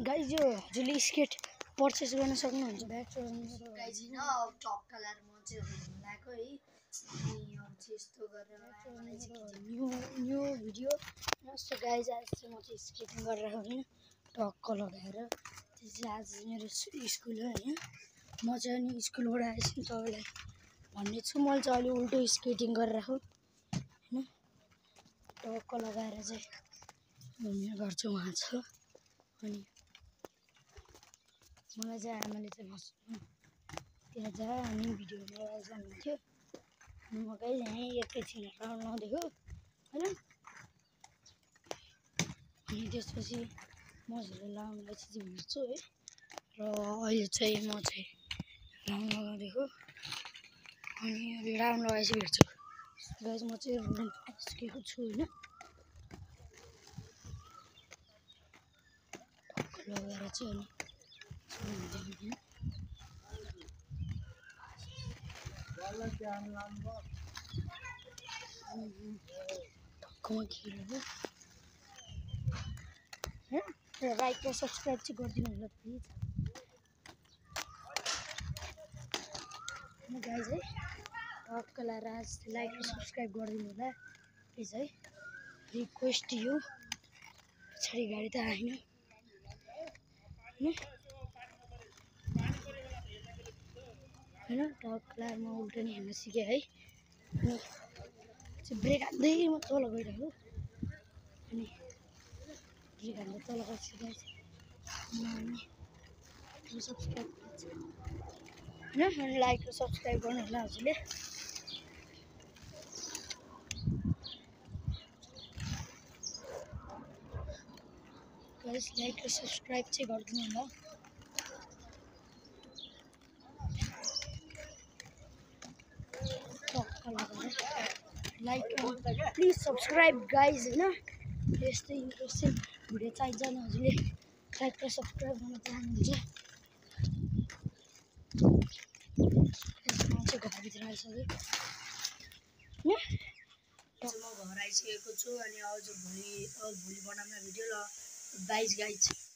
guys यो हजुरले skate purchase गर्न सक्नुहुन्छ ब्याक गाइज हैन अब टप कलर म चाहिँ लगाएको है अनि अब चाहिँ यस्तो गरेर न्यू भिडियो यस्तो गाइज आज चाहिँ म चाहिँ स्केटिङ गरेर होइन टक्क लगाएर त्यो चाहिँ आज मेरो स्कुल हो होइन म चाहिँ अनि स्कुलबाट आएछु नि तपाईँलाई भन्ने छु मैले चाहिँ अलि उल्टो स्केटिङ गरेर होइन टक्क लगाएर चाहिँ मेरो घर चाहिँ उहाँ छ अनि मलाई चाहिँ आमाले चाहिँ बस्नु त्यहाँ जा अनि भिडियो बनाएर जानुहुन्थ्यो अनि म गाइस यहीँ एकैछिन राउन्ड लगाउँदै हो होइन अनि त्यसपछि म हजुरलाई राउन्डलाई चाहिँ भेट्छु है र अहिले चाहिँ म चाहिँ राउन्ड लगाउँदै हो अनि अहिले राउन्ड लगाएपछि भेट्छु गाइस म चाहिँ आइसकेको छु होइन टक्क लगाएर चाहिँ अनि टक्कमा खेलेको लाइक र सब्सक्राइब चाहिँ गरिदिनु होला प्लिज गाइज है टक्क लगाएर लाइक र सब्सक्राइब गरिदिनु होला प्लिज है रिक्वेस्ट यो पछाडि गाडी त आएन होइन टक्क लगाएर म उल्टो नि हेर्न सिकेँ है अनि ब्रेक हान्दै म तल गइरहेको अनि ब्रेक हान्दै तल गएको गाइस सब्सक्राइब होइन अनि लाइक र सब्सक्राइब गर्नु होला हजुरले गाइस लाइक र सब्सक्राइब चाहिँ गरिदिनु होला लाइक प्लिज सब्सक्राइब गाइज होइन यस्तै इन्ट्रेस्टिङ भिडियो चाहिन्छ भने हजुरले लाइक र सब्सक्राइब गर्न चाहनुहुन्छ म चाहिँ घरभित्र आइसकेँ म घर आइसकेको छु अनि अब भोलि बनाउन भिडियो ल 22 गाइज